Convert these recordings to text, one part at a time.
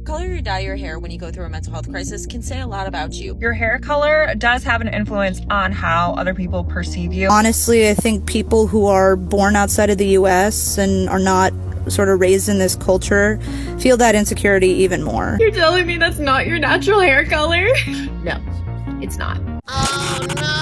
color you dye your hair when you go through a mental health crisis can say a lot about you. Your hair color does have an influence on how other people perceive you. Honestly, I think people who are born outside of the US and are not sort of raised in this culture feel that insecurity even more. You're telling me that's not your natural hair color? No, it's not. Oh no!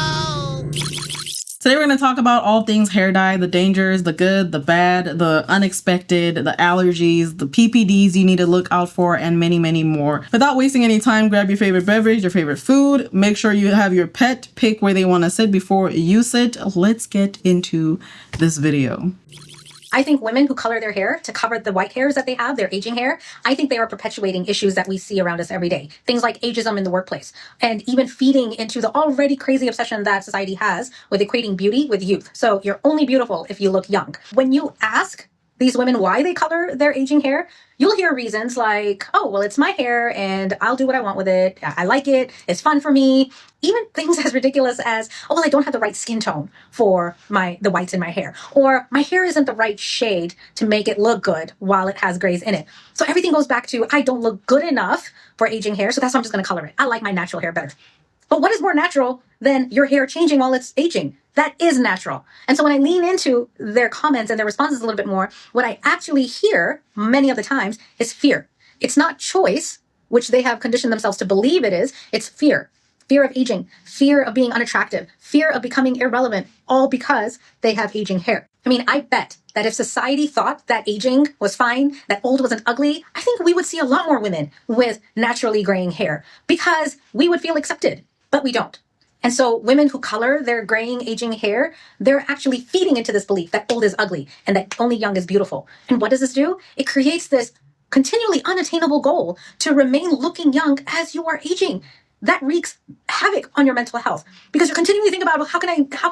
Today we're going to talk about all things hair dye, the dangers, the good, the bad, the unexpected, the allergies, the PPDs you need to look out for, and many, many more. Without wasting any time, grab your favorite beverage, your favorite food. Make sure you have your pet pick where they want to sit before you sit. Let's get into this video. I think women who color their hair to cover the white hairs that they have, their aging hair, I think they are perpetuating issues that we see around us every day. Things like ageism in the workplace, and even feeding into the already crazy obsession that society has with equating beauty with youth. So you're only beautiful if you look young. When you ask these women why they color their aging hair, you'll hear reasons like, oh, well, it's my hair and I'll do what I want with it. I like it. It's fun for me. Even things as ridiculous as, oh, well, I don't have the right skin tone for the whites in my hair. Or my hair isn't the right shade to make it look good while it has grays in it. So everything goes back to, I don't look good enough for aging hair, so that's why I'm just going to color it. I like my natural hair better. But what is more natural than your hair changing while it's aging? That is natural. And so when I lean into their comments and their responses a little bit more, what I actually hear many of the times is fear. It's not choice, which they have conditioned themselves to believe it is. It's fear. Fear of aging, fear of being unattractive, fear of becoming irrelevant, all because they have aging hair. I mean, I bet that if society thought that aging was fine, that old wasn't ugly, I think we would see a lot more women with naturally graying hair because we would feel accepted, but we don't. And so women who color their graying, aging hair, they're actually feeding into this belief that old is ugly and that only young is beautiful. And what does this do? It creates this continually unattainable goal to remain looking young as you are aging. That wreaks havoc on your mental health because you're continually thinking about, well, how can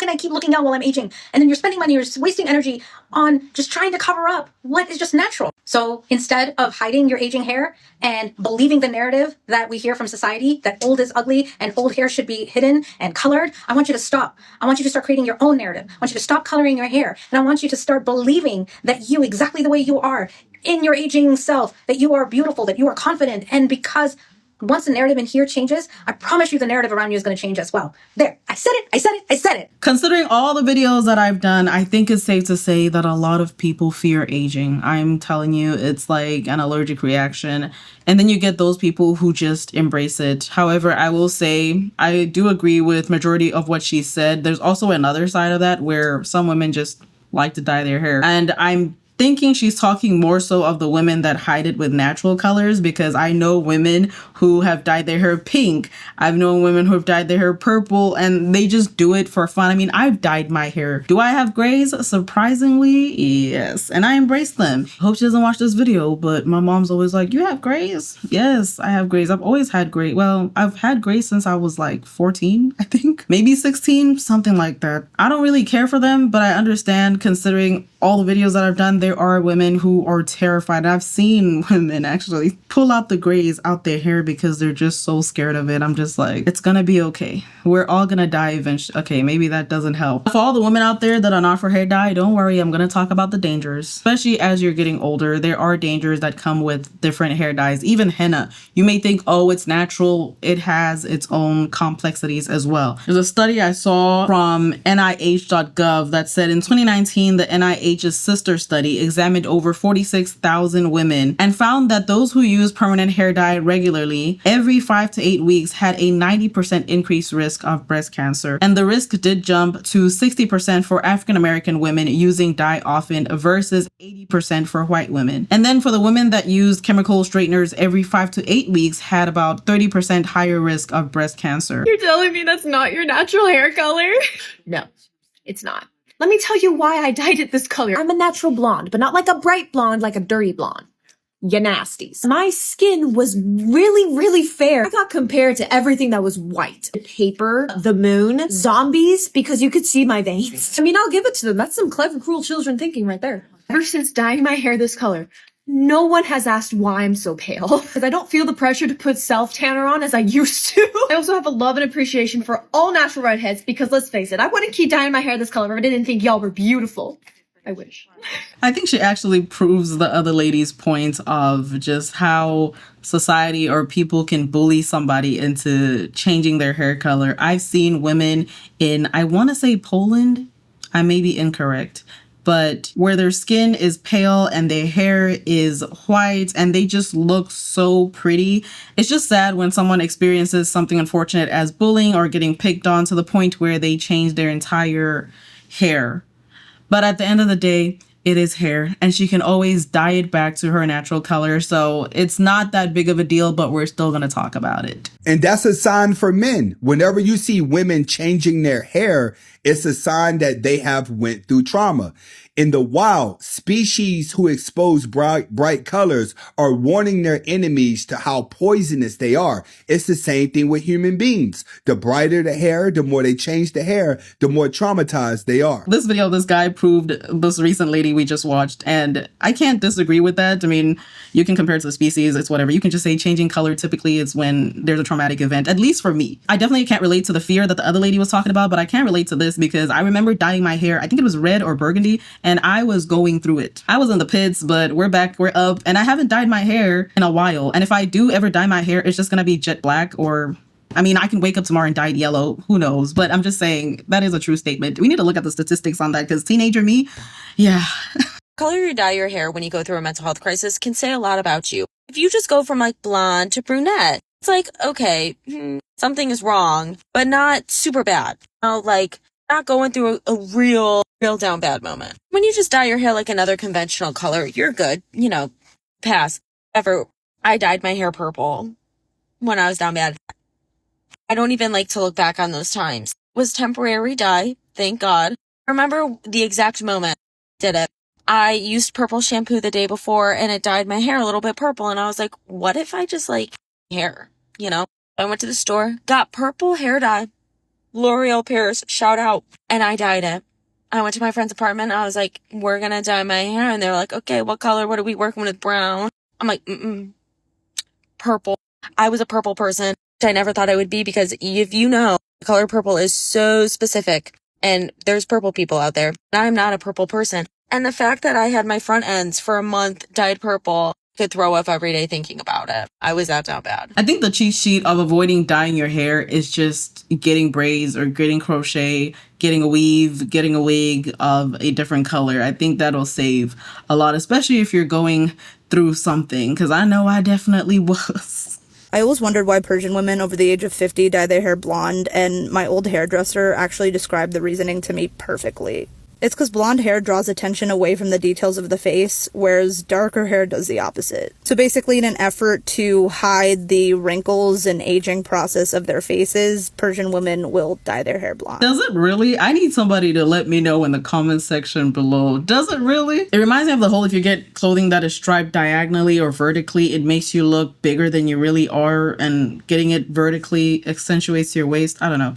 I keep looking young while I'm aging? And then you're spending money, you're wasting energy on just trying to cover up what is just natural. So instead of hiding your aging hair and believing the narrative that we hear from society that old is ugly and old hair should be hidden and colored, I want you to stop. I want you to start creating your own narrative. I want you to stop coloring your hair. And I want you to start believing that you, exactly the way you are in your aging self, that you are beautiful, that you are confident. And because once the narrative in here changes, I promise you the narrative around you is going to change as well. There, I said it, I said it, I said it. Considering all the videos that I've done, I think it's safe to say that a lot of people fear aging. I'm telling you, it's like an allergic reaction. And then you get those people who just embrace it. However, I will say I do agree with majority of what she said. There's also another side of that where some women just like to dye their hair. And I'm thinking she's talking more so of the women that hide it with natural colors, because I know women who have dyed their hair pink. I've known women who have dyed their hair purple and they just do it for fun. I mean, I've dyed my hair. Do I have grays? Surprisingly, yes. And I embrace them. Hope she doesn't watch this video, but my mom's always like, you have grays? Yes, I have grays. I've always had gray. Well, I've had grays since I was like 14, I think. Maybe 16, something like that. I don't really care for them, but I understand considering all the videos that I've done, there are women who are terrified. I've seen women actually pull out the grays out their hair because they're just so scared of it. I'm just like, it's gonna be okay. We're all gonna die eventually. Okay, maybe that doesn't help. For all the women out there that are not for hair dye, don't worry, I'm gonna talk about the dangers. Especially as you're getting older, there are dangers that come with different hair dyes. Even henna. You may think, oh, it's natural. It has its own complexities as well. There's a study I saw from NIH.gov that said in 2019, the NIH's sister study examined over 46,000 women and found that those who use permanent hair dye regularly every 5 to 8 weeks had a 90% increased risk of breast cancer. And the risk did jump to 60% for African American women using dye often versus 80% for white women. And then for the women that used chemical straighteners every 5 to 8 weeks had about 30% higher risk of breast cancer. You're telling me that's not your natural hair color? No, it's not. Let me tell you why I dyed it this color. I'm a natural blonde, but not like a bright blonde, like a dirty blonde. You nasties. My skin was really, really fair. I got compared to everything that was white. Paper, the moon, zombies, because you could see my veins. I mean, I'll give it to them. That's some clever, cruel children thinking right there. Ever since dyeing my hair this color, no one has asked why I'm so pale. Because I don't feel the pressure to put self-tanner on as I used to. I also have a love and appreciation for all natural redheads because let's face it, I wouldn't keep dyeing my hair this color if I didn't think y'all were beautiful. I wish. I think she actually proves the other lady's point of just how society or people can bully somebody into changing their hair color. I've seen women in, I want to say Poland, I may be incorrect, but where their skin is pale and their hair is white and they just look so pretty. It's just sad when someone experiences something unfortunate as bullying or getting picked on to the point where they change their entire hair. But at the end of the day, it is hair, and she can always dye it back to her natural color. So it's not that big of a deal, but we're still going to talk about it. And that's a sign for men. Whenever you see women changing their hair, it's a sign that they have went through trauma. In the wild, species who expose bright colors are warning their enemies to how poisonous they are. It's the same thing with human beings. The brighter the hair, the more they change the hair, the more traumatized they are. This video, this guy proved this recent lady we just watched, and I can't disagree with that. I mean, you can compare it to the species, it's whatever. You can just say changing color typically is when there's a traumatic event, at least for me. I definitely can't relate to the fear that the other lady was talking about, but I can relate to this because I remember dyeing my hair, I think it was red or burgundy, and I was going through it. I was in the pits, but we're back, we're up, and I haven't dyed my hair in a while. And if I do ever dye my hair, it's just gonna be jet black, or I mean, I can wake up tomorrow and dye it yellow, who knows? But I'm just saying that is a true statement. We need to look at the statistics on that because teenager me, yeah. Color you dye your hair when you go through a mental health crisis can say a lot about you. If you just go from like blonde to brunette, it's like, okay, something is wrong, but not super bad. Like not going through a real down bad moment. When you just dye your hair like another conventional color, you're good. You know, pass. Ever, I dyed my hair purple when I was down bad. I don't even like to look back on those times. It was temporary dye, thank God. I remember the exact moment I did it. I used purple shampoo the day before and it dyed my hair a little bit purple. And I was like, what if I just like hair, you know? I went to the store, got purple hair dye, L'Oreal Paris, shout out. And I dyed it. I went to my friend's apartment. I was like, we're going to dye my hair. And they're like, okay, what color? What are we working with? Brown. I'm like, purple. I was a purple person, which I never thought I would be because if you know, the color purple is so specific and there's purple people out there. I'm not a purple person. And the fact that I had my front ends for a month dyed purple could throw up every day thinking about it. I was that down bad. I think the cheat sheet of avoiding dyeing your hair is just getting braids or getting crochet, getting a weave, getting a wig of a different color. I think that'll save a lot, especially if you're going through something, because I know I definitely was. I always wondered why Persian women over the age of 50 dye their hair blonde, and my old hairdresser actually described the reasoning to me perfectly. It's because blonde hair draws attention away from the details of the face, whereas darker hair does the opposite. So basically, in an effort to hide the wrinkles and aging process of their faces, Persian women will dye their hair blonde. Does it really? I need somebody to let me know in the comment section below. Does it really? It reminds me of the whole, if you get clothing that is striped diagonally or vertically, it makes you look bigger than you really are, and getting it vertically accentuates your waist. I don't know.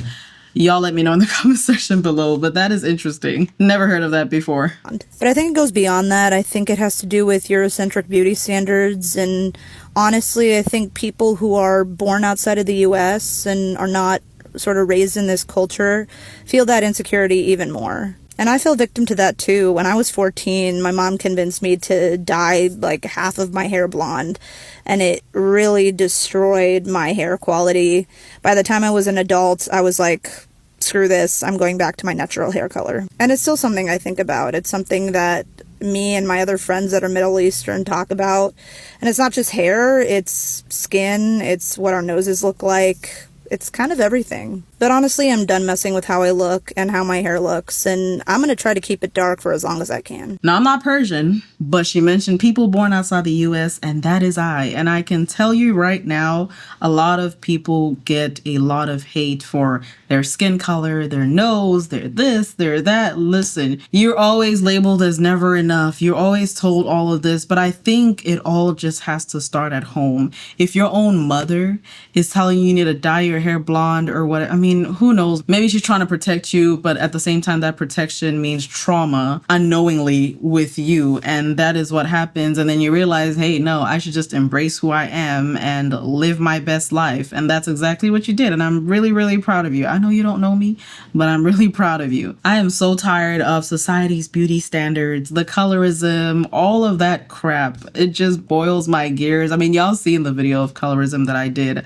Y'all let me know in the comment section below, but that is interesting. Never heard of that before. But I think it goes beyond that. I think it has to do with Eurocentric beauty standards, and honestly, I think people who are born outside of the US and are not sort of raised in this culture feel that insecurity even more. And I fell victim to that too. When I was 14, my mom convinced me to dye like half of my hair blonde, and it really destroyed my hair quality. By the time I was an adult, I was like, screw this, I'm going back to my natural hair color. And it's still something I think about. It's something that me and my other friends that are Middle Eastern talk about. And it's not just hair, it's skin, it's what our noses look like. It's kind of everything. But honestly, I'm done messing with how I look and how my hair looks, and I'm going to try to keep it dark for as long as I can. Now, I'm not Persian, but she mentioned people born outside the US, and that is I. And I can tell you right now, a lot of people get a lot of hate for their skin color, their nose, their this, their that. Listen, you're always labeled as never enough. You're always told all of this, but I think it all just has to start at home. If your own mother is telling you you need to dye your your hair blonde or what. I mean, who knows? Maybe she's trying to protect you, but at the same time, that protection means trauma unknowingly with you. And that is what happens. And then you realize, hey, no, I should just embrace who I am and live my best life. And that's exactly what you did. And I'm really, really proud of you. I know you don't know me, but I'm really proud of you. I am so tired of society's beauty standards, the colorism, all of that crap. It just boils my gears. I mean, y'all seen the video of colorism that I did.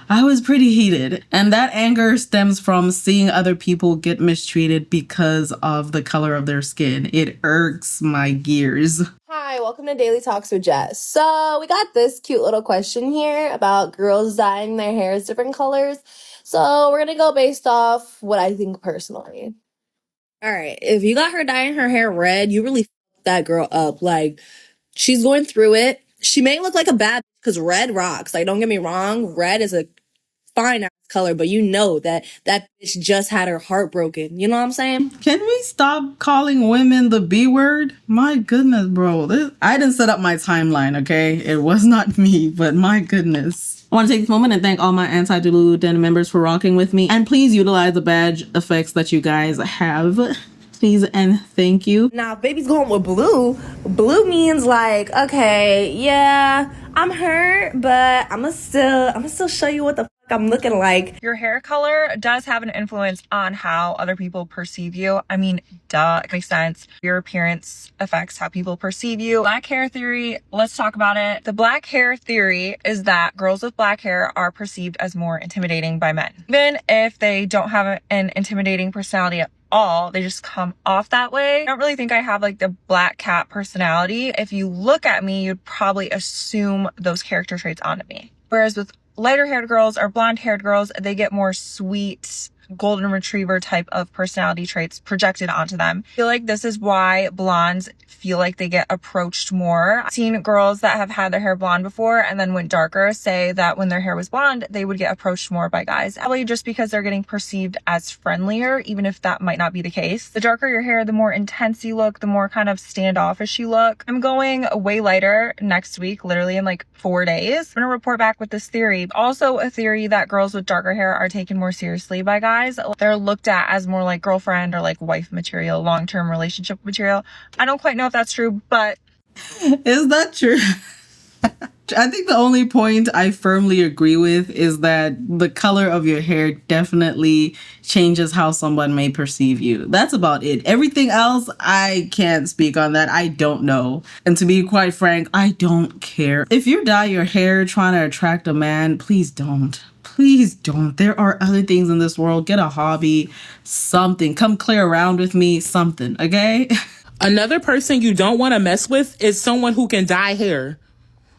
I was pretty heated. And that anger stems from seeing other people get mistreated because of the color of their skin. It irks my gears. Hi, welcome to Daily Talks with Jess. So we got this cute little question here about girls dyeing their hairs different colors. So we're going to go based off what I think personally. All right, if you got her dyeing her hair red, you really fucked that girl up. Like, she's going through it. She may look like a bad because red rocks. Like, don't get me wrong, red is a fine ass color, but you know that bitch just had her heart broken. You know what I'm saying? Can we stop calling women the B word? My goodness, bro. I didn't set up my timeline, okay? It was not me, but my goodness. I want to take this moment and thank all my anti-Delulu Den members for rocking with me. And please utilize the badge effects that you guys have. Please and thank you. Now, if baby's going with blue means like, okay, yeah, I'm hurt, but I'ma still show you what the fuck I'm looking like. Your hair color does have an influence on how other people perceive you. I mean, duh, it makes sense. Your appearance affects how people perceive you. Black hair theory, let's talk about it. The black hair theory is that girls with black hair are perceived as more intimidating by men. Even if they don't have an intimidating personality at all, they just come off that way. I don't really think I have like the black cat personality. If you look at me, you'd probably assume those character traits onto me. Whereas with lighter haired girls or blonde haired girls, they get more sweet, golden retriever type of personality traits projected onto them. I feel like this is why blondes feel like they get approached more. I've seen girls that have had their hair blonde before and then went darker say that when their hair was blonde, they would get approached more by guys. Probably just because they're getting perceived as friendlier, even if that might not be the case. The darker your hair, the more intense you look, the more kind of standoffish you look. I'm going way lighter next week, literally in like 4 days. I'm gonna report back with this theory. Also a theory that girls with darker hair are taken more seriously by guys. They're looked at as more like girlfriend or like wife material, long-term relationship material. I don't quite know if that's true, but is that true? I think the only point I firmly agree with is that the color of your hair definitely changes how someone may perceive you. That's about it. Everything else, I can't speak on that. I don't know. And to be quite frank, I don't care. If you dye your hair trying to attract a man, please don't. Please don't. There are other things in this world. Get a hobby, something. Come clear around with me, something, okay? Another person you don't want to mess with is someone who can dye hair.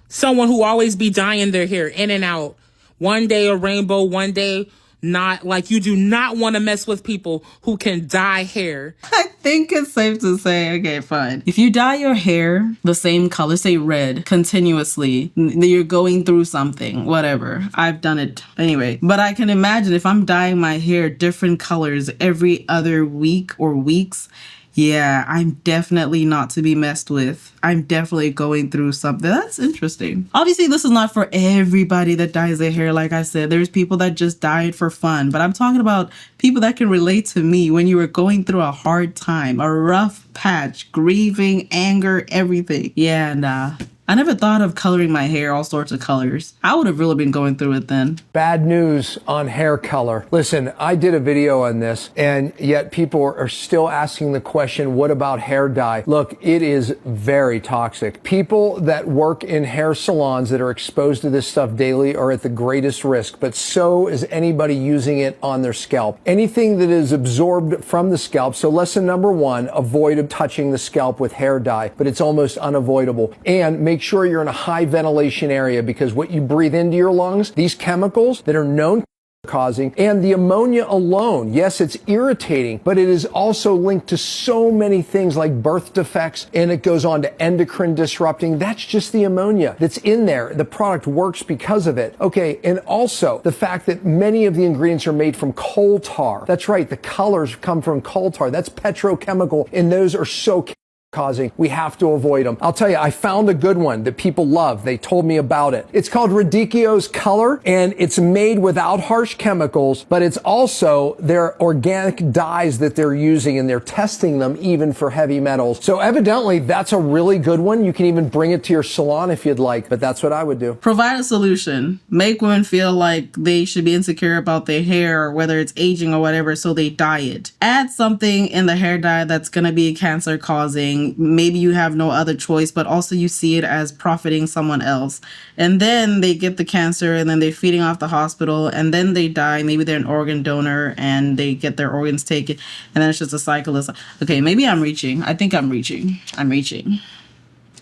Someone who always be dyeing their hair in and out. One day a rainbow, one day not. Like, you do not want to mess with people who can dye hair. I think it's safe to say, okay, fine. If you dye your hair the same color, say red, continuously, you're going through something, whatever. I've done it anyway. But I can imagine if I'm dyeing my hair different colors every other week or weeks, yeah, I'm definitely not to be messed with. I'm definitely going through something. That's interesting. Obviously, this is not for everybody that dyes their hair. Like I said, there's people that just dye it for fun. But I'm talking about people that can relate to me when you were going through a hard time, a rough patch, grieving, anger, everything. Yeah, nah. I never thought of coloring my hair all sorts of colors. I would have really been going through it then. Bad news on hair color. Listen, I did a video on this, and yet people are still asking the question, what about hair dye? Look, it is very toxic. People that work in hair salons that are exposed to this stuff daily are at the greatest risk, but so is anybody using it on their scalp. Anything that is absorbed from the scalp, so lesson number one, avoid touching the scalp with hair dye, but it's almost unavoidable. And make sure you're in a high ventilation area, because what you breathe into your lungs, these chemicals that are known causing, and the ammonia alone, yes, it's irritating, but it is also linked to so many things like birth defects, and it goes on to endocrine disrupting. That's just the ammonia that's in there. The product works because of it. Okay, and also the fact that many of the ingredients are made from coal tar. That's right, the colors come from coal tar. That's petrochemical, and those are so causing, we have to avoid them. I'll tell you, I found a good one that people love. They told me about it. It's called Radicchio's Color, and it's made without harsh chemicals, but it's also their organic dyes that they're using, and they're testing them even for heavy metals. So evidently, that's a really good one. You can even bring it to your salon if you'd like, but that's what I would do. Provide a solution. Make women feel like they should be insecure about their hair, whether it's aging or whatever, so they dye it. Add something in the hair dye that's going to be cancer causing. Maybe you have no other choice, but also you see it as profiting someone else. And then they get the cancer, and then they're feeding off the hospital, and then they die. Maybe they're an organ donor and they get their organs taken. And then it's just a cycle. Okay, maybe I'm reaching. I think I'm reaching.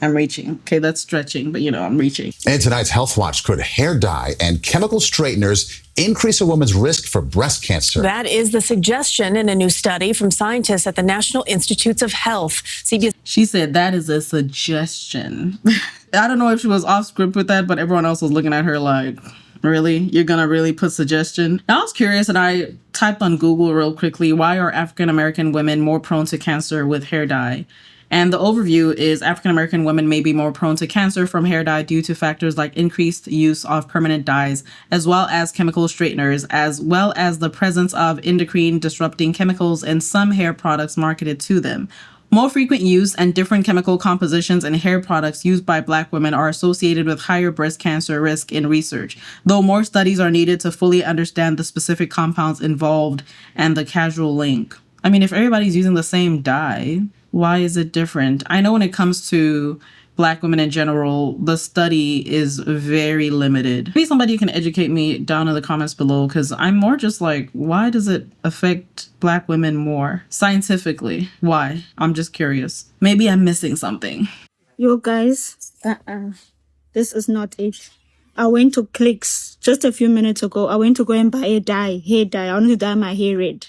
Okay, that's stretching, but I'm reaching. In tonight's Health Watch, could hair dye and chemical straighteners increase a woman's risk for breast cancer? That is the suggestion in a new study from scientists at the National Institutes of Health. She said that is a suggestion. I don't know if she was off script with that, but everyone else was looking at her like, really? You're gonna really put suggestion? I was curious, and I typed on Google real quickly, why are African American women more prone to cancer with hair dye? And the overview is African American women may be more prone to cancer from hair dye due to factors like increased use of permanent dyes, as well as chemical straighteners, as well as the presence of endocrine disrupting chemicals in some hair products marketed to them. More frequent use and different chemical compositions in hair products used by Black women are associated with higher breast cancer risk in research, though more studies are needed to fully understand the specific compounds involved and the causal link. I mean, if everybody's using the same dye, why is it different? I know when it comes to Black women in general, the study is very limited. Maybe somebody can educate me down in the comments below, because I'm more just like, why does it affect Black women more scientifically? Why? I'm just curious. Maybe I'm missing something. Yo guys, this is not it. I went to Clicks just a few minutes ago. I went to go and buy a hair dye. I wanted to dye my hair red.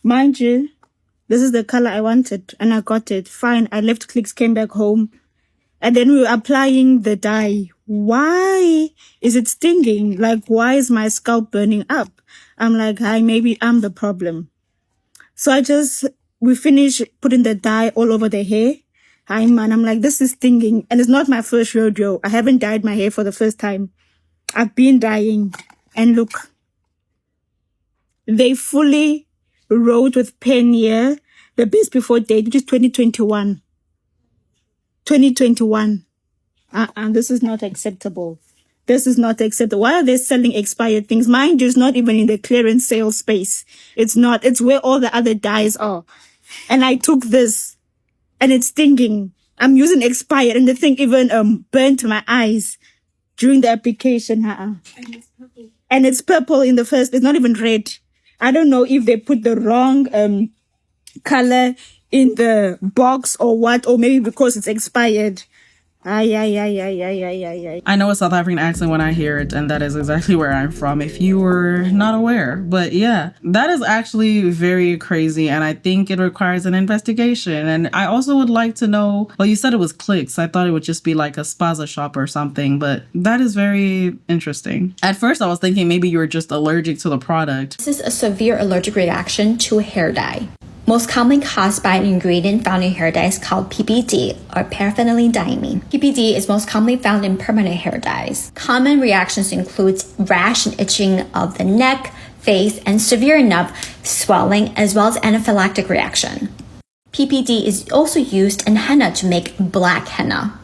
Mind you, this is the color I wanted, and I got it. Fine, I left Clicks, came back home, and then we were applying the dye. Why is it stinging? Like, why is my scalp burning up? I'm like, hi, maybe I'm the problem. So we finished putting the dye all over the hair. Hi, man, I'm like, this is stinging. And it's not my first rodeo. I haven't dyed my hair for the first time. I've been dyeing. And look, they fully wrote with pen here the best before date, which is 2021. 2021. This is not acceptable. This is not acceptable. Why are they selling expired things? Mind you, it's not even in the clearance sale space. It's not. It's where all the other dyes are. And I took this, and it's stinging. I'm using expired, and the thing even burnt my eyes during the application. And it's purple in the first. It's not even red. I don't know if they put the wrong color in the box or what, or maybe because it's expired. I know a South African accent when I hear it, and that is exactly where I'm from, if you were not aware. But yeah, that is actually very crazy, and I think it requires an investigation. And I also would like to know, well, you said it was Clicks. I thought it would just be like a spaza shop or something, but that is very interesting. At first, I was thinking maybe you were just allergic to the product. This is a severe allergic reaction to hair dye. Most commonly caused by an ingredient found in hair dyes called PPD, or paraphenyldiamine. PPD is most commonly found in permanent hair dyes. Common reactions include rash and itching of the neck, face, and severe enough swelling, as well as anaphylactic reaction. PPD is also used in henna to make black henna.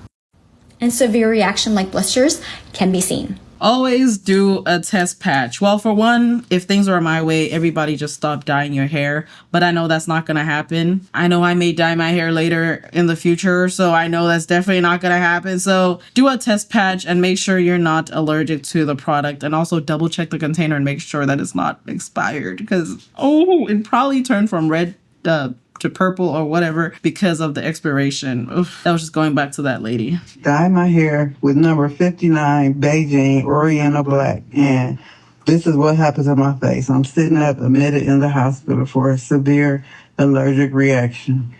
And severe reaction like blisters can be seen. Always do a test patch. Well, for one, if things were my way, everybody just stop dyeing your hair. But I know that's not going to happen. I know I may dye my hair later in the future, so I know that's definitely not going to happen. So do a test patch and make sure you're not allergic to the product. And also double check the container and make sure that it's not expired. Because, it probably turned from red to purple or whatever because of the expiration. Oof, that was just going back to that lady. Dye my hair with number 59 Beijing Oriental Black, and this is what happens to my face. I'm sitting up admitted in the hospital for a severe allergic reaction.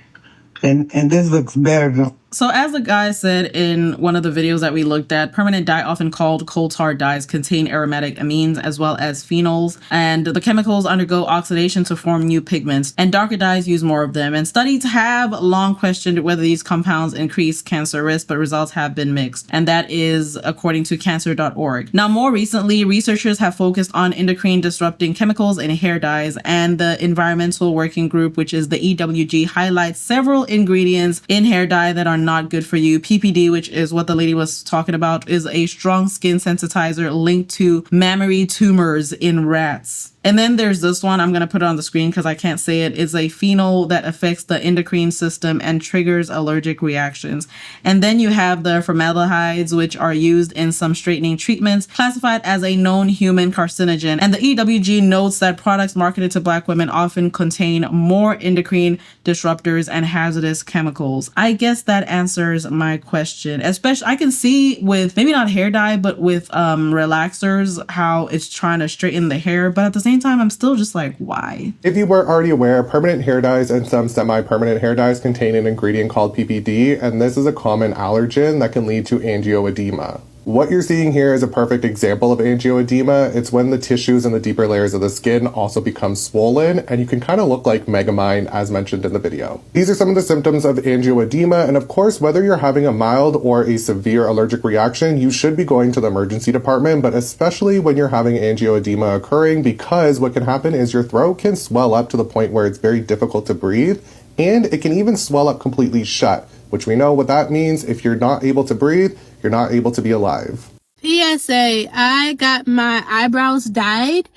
And this looks better than... So as the guy said in one of the videos that we looked at, permanent dye, often called coal tar dyes, contain aromatic amines as well as phenols, and the chemicals undergo oxidation to form new pigments, and darker dyes use more of them. And studies have long questioned whether these compounds increase cancer risk, but results have been mixed, and that is according to cancer.org. Now, more recently, researchers have focused on endocrine disrupting chemicals in hair dyes, and the Environmental Working Group, which is the EWG, highlights several ingredients in hair dye that are not good for you. PPD, which is what the lady was talking about, is a strong skin sensitizer linked to mammary tumors in rats. And then there's this one, I'm going to put it on the screen because I can't say it. It's a phenol that affects the endocrine system and triggers allergic reactions. And then you have the formaldehydes, which are used in some straightening treatments, classified as a known human carcinogen. And the EWG notes that products marketed to Black women often contain more endocrine disruptors and hazardous chemicals. I guess that answers my question. Especially, I can see with maybe not hair dye, but with relaxers, how it's trying to straighten the hair. But at the same time, I'm still just like, why? If you weren't already aware, permanent hair dyes and some semi-permanent hair dyes contain an ingredient called PPD, and this is a common allergen that can lead to angioedema. What you're seeing here is a perfect example of angioedema. It's when the tissues and the deeper layers of the skin also become swollen, and you can kind of look like Megamind as mentioned in the video. These are some of the symptoms of angioedema, and of course, whether you're having a mild or a severe allergic reaction, you should be going to the emergency department, but especially when you're having angioedema occurring, because what can happen is your throat can swell up to the point where it's very difficult to breathe, and it can even swell up completely shut, which we know what that means. If you're not able to breathe, you're not able to be alive. PSA, I got my eyebrows dyed,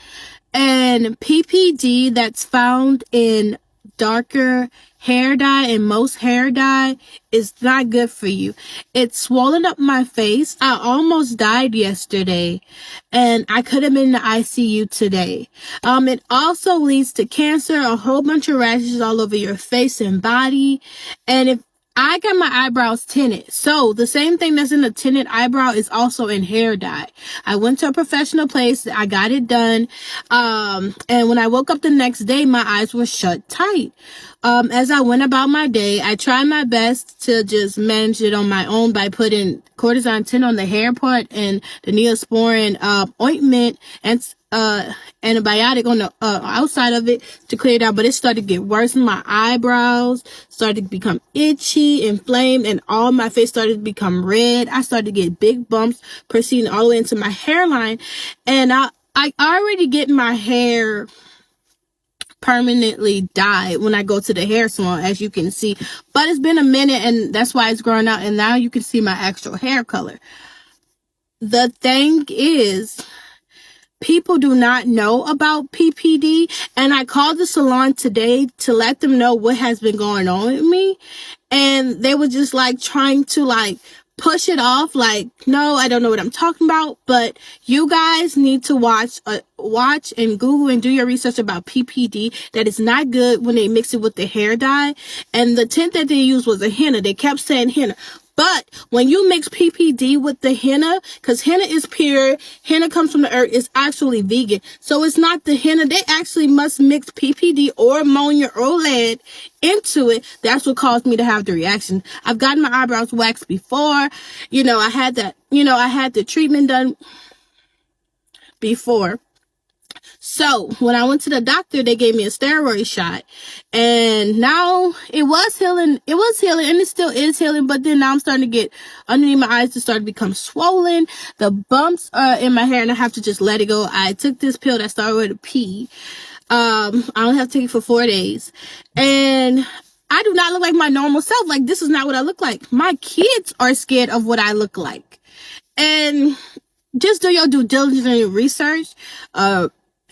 and PPD that's found in darker hair dye and most hair dye is not good for you. It's swollen up my face. I almost died yesterday, and I could have been in the ICU today. It also leads to cancer, a whole bunch of rashes all over your face and body. And if I got my eyebrows tinted. So the same thing that's in a tinted eyebrow is also in hair dye. I went to a professional place. I got it done. And when I woke up the next day, my eyes were shut tight. As I went about my day, I tried my best to just manage it on my own by putting cortisone tint on the hair part and the Neosporin ointment and antibiotic on the outside of it to clear it out, but it started to get worse. My eyebrows started to become itchy, inflamed, and all my face started to become red. I started to get big bumps proceeding all the way into my hairline, and I already get my hair permanently dyed when I go to the hair salon, as you can see, but it's been a minute, and that's why it's growing out, and now you can see my actual hair color. The thing is, people do not know about PPD, and I called the salon today to let them know what has been going on with me, and they were just like trying to like push it off, like, no, I don't know what I'm talking about. But you guys need to watch and Google and do your research about PPD. That is not good when they mix it with the hair dye. And the tint that they used was a henna. They kept saying henna. But when you mix PPD with the henna, because henna is pure, henna comes from the earth, it's actually vegan. So it's not the henna. They actually must mix PPD or ammonia or lead into it. That's what caused me to have the reaction. I've gotten my eyebrows waxed before. I had the treatment done before. So when I went to the doctor, they gave me a steroid shot, and now it was healing, and it still is healing, but then now I'm starting to get underneath my eyes to start to become swollen. The bumps are in my hair, and I have to just let it go. I took this pill that started with a P. I only have to take it for 4 days, and I do not look like my normal self. Like, this is not what I look like. My kids are scared of what I look like, and just do your due diligence and your research.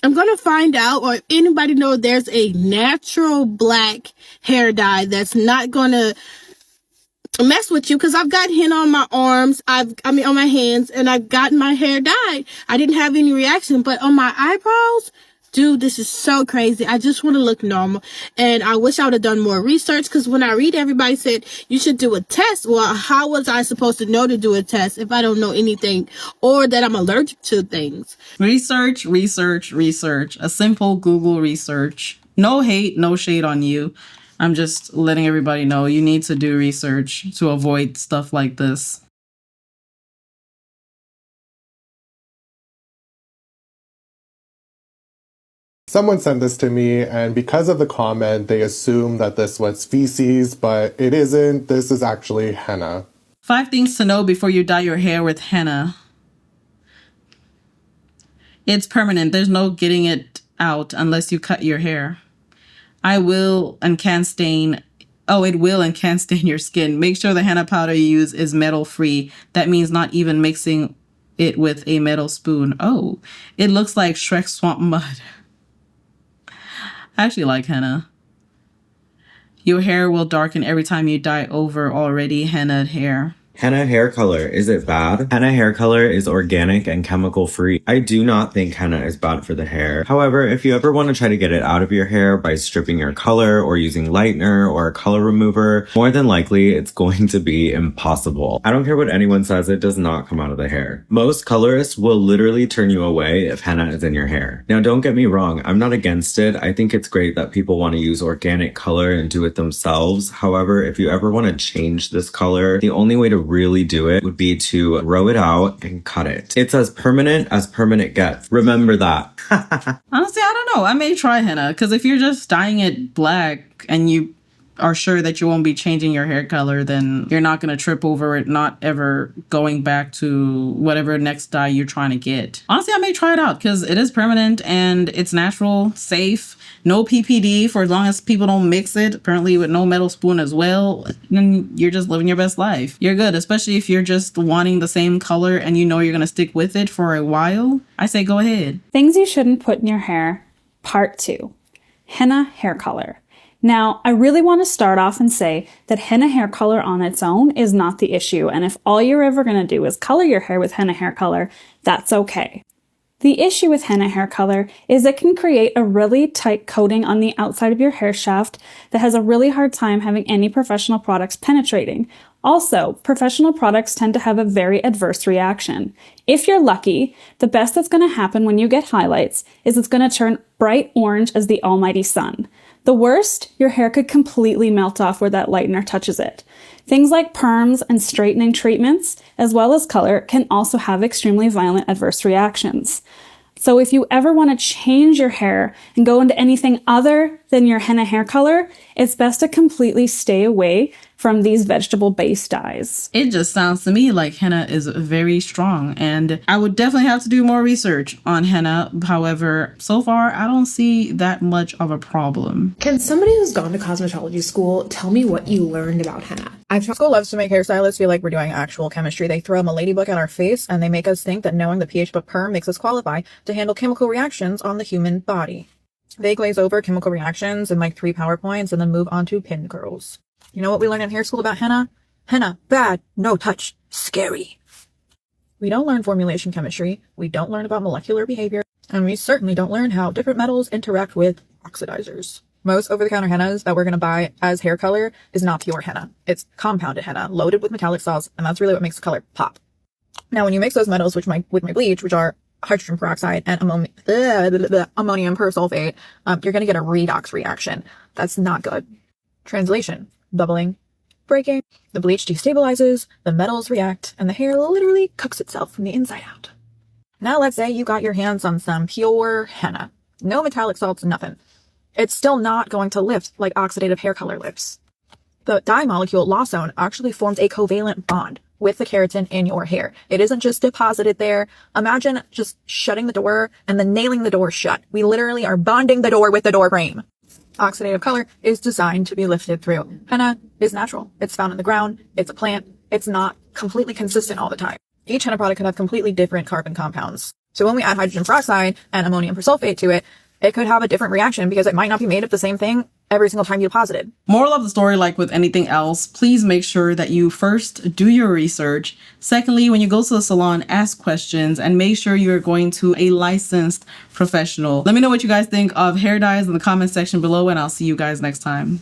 I'm going to find out, or if anybody knows there's a natural black hair dye that's not going to mess with you, because I've got henna on my arms, on my hands, and I've gotten my hair dyed. I didn't have any reaction, but on my eyebrows, dude, this is so crazy. I just want to look normal, and I wish I would have done more research, because when I read, everybody said you should do a test. Well, how was I supposed to know to do a test if I don't know anything, or that I'm allergic to things? Research. A simple Google research. No hate, no shade on you. I'm just letting everybody know you need to do research to avoid stuff like this. Someone sent this to me, and because of the comment, they assume that this was feces, but it isn't. This is actually henna. 5 things to know before you dye your hair with henna. It's permanent. There's no getting it out unless you cut your hair. It will and can stain your skin. Make sure the henna powder you use is metal free. That means not even mixing it with a metal spoon. Oh, it looks like Shrek swamp mud. I actually like henna. Your hair will darken every time you dye over already hennaed hair. Henna hair color, is it bad? Henna hair color is organic and chemical free. I do not think henna is bad for the hair. However, if you ever want to try to get it out of your hair by stripping your color or using lightener or a color remover, more than likely it's going to be impossible. I don't care what anyone says, it does not come out of the hair. Most colorists will literally turn you away if henna is in your hair. Now don't get me wrong, I'm not against it. I think it's great that people want to use organic color and do it themselves. However, if you ever want to change this color, the only way to really do it would be to grow it out and cut it. It's as permanent gets. Remember that. Honestly, I don't know. I may try henna because if you're just dyeing it black and you are sure that you won't be changing your hair color, then you're not going to trip over it not ever going back to whatever next dye you're trying to get. Honestly, I may try it out because it is permanent and it's natural, safe, no PPD for as long as people don't mix it, apparently with no metal spoon as well. Then you're just living your best life. You're good, especially if you're just wanting the same color and you know you're going to stick with it for a while. I say go ahead. Things you shouldn't put in your hair, part 2. Henna hair color. Now, I really want to start off and say that henna hair color on its own is not the issue, and if all you're ever going to do is color your hair with henna hair color, that's okay. The issue with henna hair color is it can create a really tight coating on the outside of your hair shaft that has a really hard time having any professional products penetrating. Also, professional products tend to have a very adverse reaction. If you're lucky, the best that's going to happen when you get highlights is it's going to turn bright orange as the almighty sun. The worst, your hair could completely melt off where that lightener touches it. Things like perms and straightening treatments, as well as color, can also have extremely violent adverse reactions. So if you ever want to change your hair and go into anything other than your henna hair color, it's best to completely stay away from these vegetable-based dyes. It just sounds to me like henna is very strong, and I would definitely have to do more research on henna. However, so far, I don't see that much of a problem. Can somebody who's gone to cosmetology school tell me what you learned about henna? School loves to make hairstylists feel like we're doing actual chemistry. They throw a Milady book at our face, and they make us think that knowing the pH of a perm makes us qualify to handle chemical reactions on the human body. They glaze over chemical reactions in like 3 PowerPoints and then move on to pin curls. You know what we learned in hair school about henna? Henna, bad, no touch, scary. We don't learn formulation chemistry, we don't learn about molecular behavior, and we certainly don't learn how different metals interact with oxidizers. Most over-the-counter hennas that we're going to buy as hair color is not pure henna. It's compounded henna, loaded with metallic salts, and that's really what makes the color pop. Now, when you mix those metals with my bleach, which are hydrogen peroxide and ammonium persulfate, you're going to get a redox reaction. That's not good. Translation: bubbling, breaking. The bleach destabilizes, the metals react, and the hair literally cooks itself from the inside out. Now let's say you got your hands on some pure henna. No metallic salts, nothing. It's still not going to lift like oxidative hair color lifts. The dye molecule lawsone actually forms a covalent bond with the keratin in your hair. It isn't just deposited there. Imagine just shutting the door and then nailing the door shut. We literally are bonding the door with the door frame. Oxidative color is designed to be lifted through. Henna is natural. It's found in the ground. It's a plant. It's not completely consistent all the time. Each henna product could have completely different carbon compounds. So when we add hydrogen peroxide and ammonium persulfate to it, it could have a different reaction because it might not be made of the same thing every single time you deposit it. Moral of the story, like with anything else, please make sure that you first do your research. Secondly, when you go to the salon, ask questions and make sure you're going to a licensed professional. Let me know what you guys think of hair dyes in the comment section below, and I'll see you guys next time.